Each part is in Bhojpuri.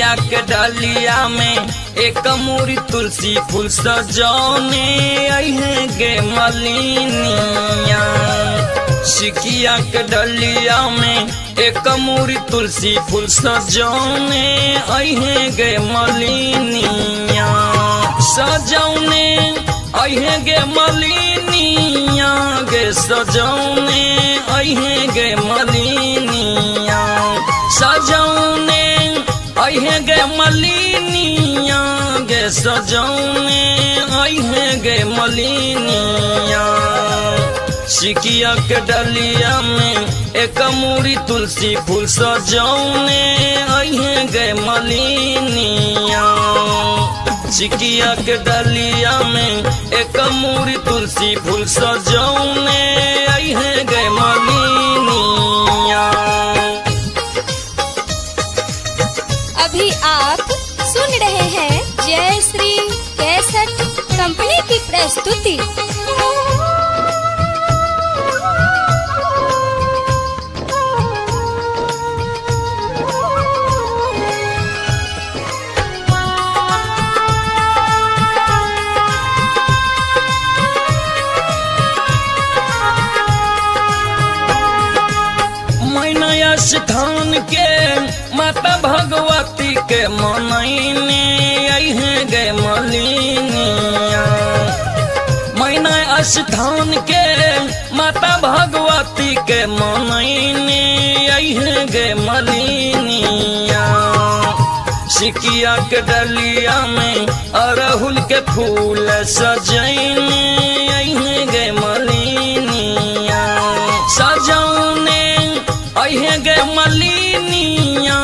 सिकिया के डलिया में एक मूरी तुलसी फूल सजौने अहे गे मलिनिया। सिकिया के डलिया में एक मूरी तुलसी फूल सजौने अहे गे मलिनिया। सजौने अहे गे मलिनिया गे सजौने अहे गे मलिनिया। सजौने अहे गे मलिनिया गे सजौने अहे गे मलिनिया। सिकिया के डलिया में एक मूरी तुलसी फूल सजौने अहे गे मलिनिया। सिकिया के डलिया में एक मूरी तुलसी फूल सजौने अहे गे मलिनिया। अभी आप सुन रहे हैं जय श्री कैसेट कंपनी की प्रस्तुति। स्थान के माता भगवती के मनैने अहे गे मलिनिया। मैना स्थान के माता भगवती के मनैने अहे गे मलिनिया। सिकिया के डलिया में अड़हुल के फूल सजैने अहे गे मलिनिया। सजौने अहे गे मलिनिया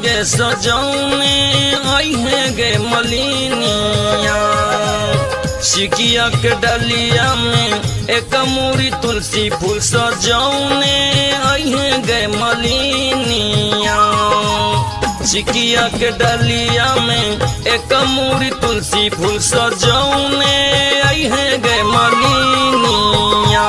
गे सजौने अहे गे मलिनिया। सिकिया के डलिया में एक मूरी तुलसी फूल सजौने अहे गे मलिनिया। सिकिया के डलिया में एक मूरी तुलसी फूल सजौने अहे गे मलिनिया।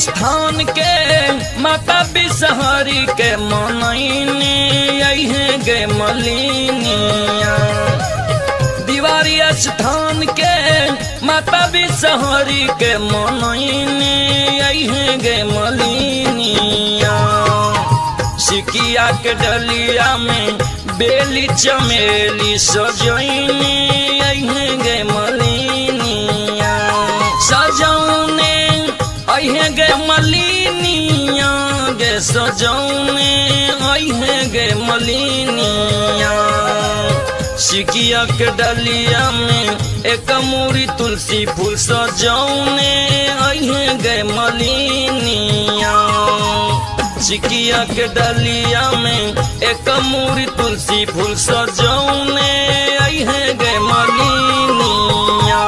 स्थान के माता बिसहरी के मनैने अहे गे मलिनिया। दीवारी स्थान के माता बिसहरी के मनैने अहे गे मलिनिया। सिकिया के डलिया में बेली चमेली सजैने अहे गे मलिनिया। सजौने अहे गे मलिनिया गे सजौने अहे गे मलिनिया। सिकिया के डलिया में एक मूरी तुलसी फूल सजौने अहे गे मलिनिया। सिकिया के डलिया में एक मूरी तुलसी फूल सजौने अहे गे मलिनिया।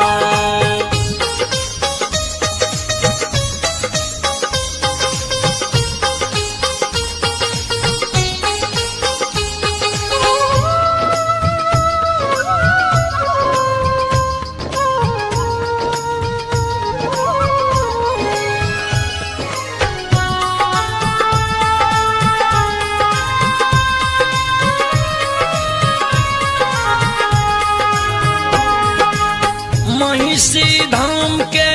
महिषी धाम के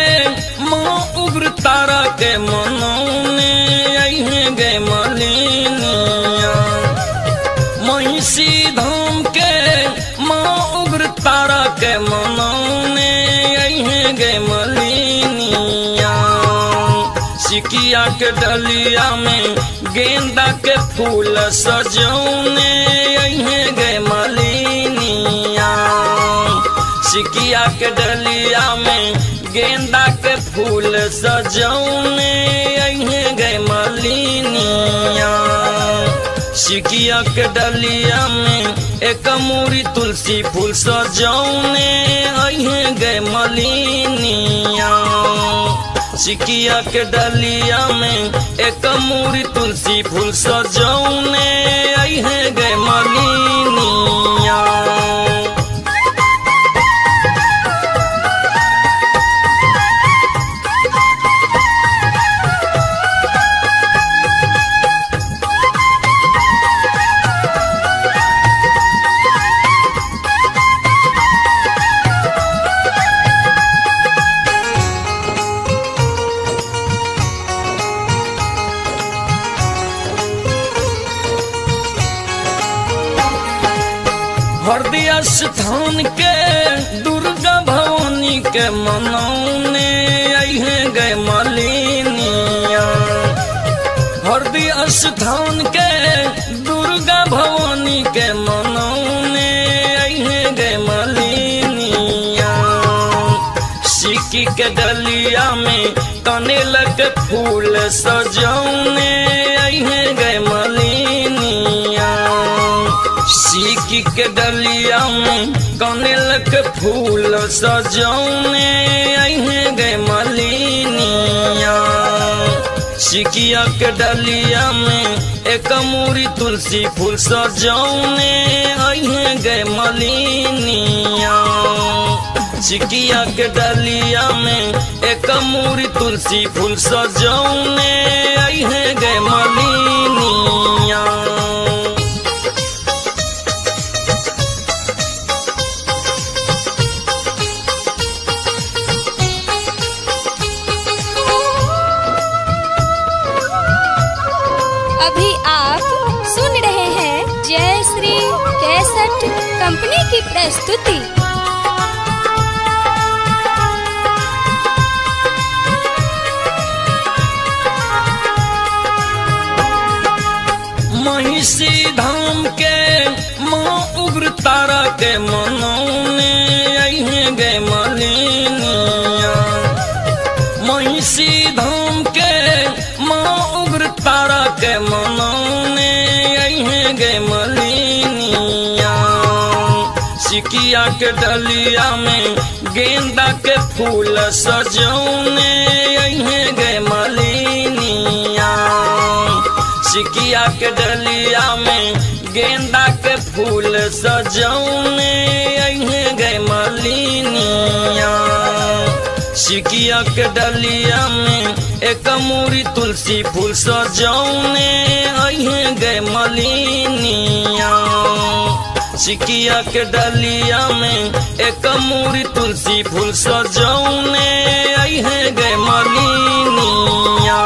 माँ उग्र तारा के मनौने अहे गे मलिनिया। महिषी धाम के माँ उग्र तारा के मनौने अहे गे मलिनिया। सिकिया के डलिया में गेंदा के फूल सजौने अहे गे मलिनिया। सिकिया के डलिया में गेंदा के फूल सजौने अहे गे मलिनिया। सिकिया के डलिया में एक मूरी तुलसी फूल सजौने अहे गए मलिनिया। सिकिया के डलिया में एक मूरी तुलसी फूल सजौने अहे गए मलिनिया। हरदिया स्थान के दुर्गा भवानी के मनौने अहे गए मलिनिया। हरदिया स्थान के दुर्गा भवानी के मनौने अहे गए मलिनिया। सिक्की के डलिया में कनेल के फूल सजौने अहे गए मलिनिया। सिक्की के डलिया में कनेल के फूल सजौने अहे गए मलिनिया। सिकिया के डलिया में एक मूरी तुलसी फूल सजौने अहे गए मलिनिया। सिकिया के डलिया में एक मूरी तुलसी फूल सजौने अहे गए मलिनिया। अभी आप सुन रहे हैं जय श्री कैसेट कंपनी की प्रस्तुति। महिषी धाम के माँ उग्र तारा के मनौने अहे गए मलिनिया। महिषी धाम के माँ उग्र तारा के मनौने अहे गए मलिनिया। सिकिया के डलिया में गेंदा के फूल सजौने अहे गए मलिनिया। सिकिया के डलिया में गेंदा के फूल सजौने अहे गए मलिनिया। सिकिया के डलिया में एक मूरी तुलसी फूल सजौने अहे गए मलिनिया। सिकिया के डलिया में एक मूरी तुलसी फूल सजौने अहे गए मलिनिया।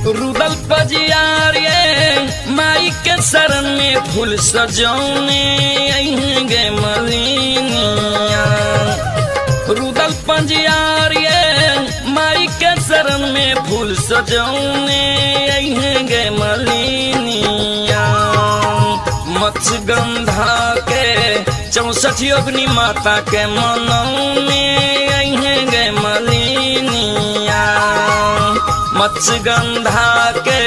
रुदल पजियारे माई के शरण में फूल सजौने अहे गए मलिनिया। रुदल पजियारे माई के शरण में फूल सजौने अहे गए मलिनिया। मत्स्यगंधा के 64 अग्नि माता के मनौने अहे गए मलिनिया। मत्स्यगंधा के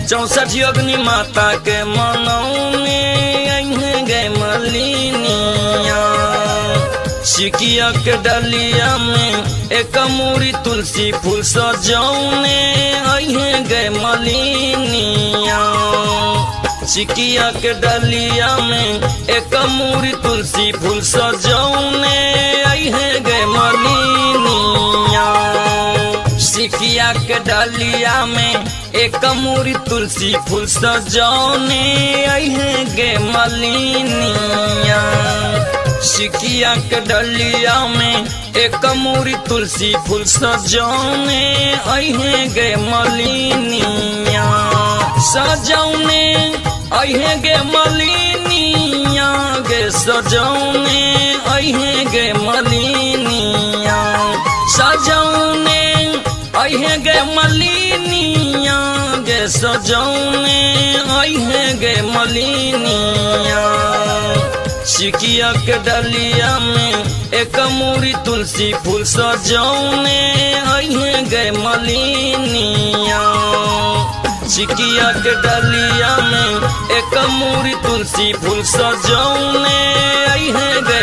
64 अग्नि माता के मनौने अहे गए मलिनिया। सिकिया के डलिया में एक मूरी तुलसी फूल सजौने अहे गए मलिनिया। सिकिया के डलिया में एक मूरी तुलसी फूल सजौने अहे गए मलिनिया। सिकिया के डलिया में एक मूरी तुलसी फूल सजौने अहे गए मलिनिया। सिकिया के डलिया में एक मूरी तुलसी फूल सजौने अहे गए मलिनिया। सजौने अहे गे मलिनिया गे सजौने अहे गे मलिनिया सजौने अहे गे मलिनिया गे सजौने अहे गे मलिनिया सिकिया के डलिया में एक मूरी तुलसी फूल सजौने अहे गे मलिनिया सिकिया के डलिया में एक मूरी तुलसी फूल सजौने अहे गे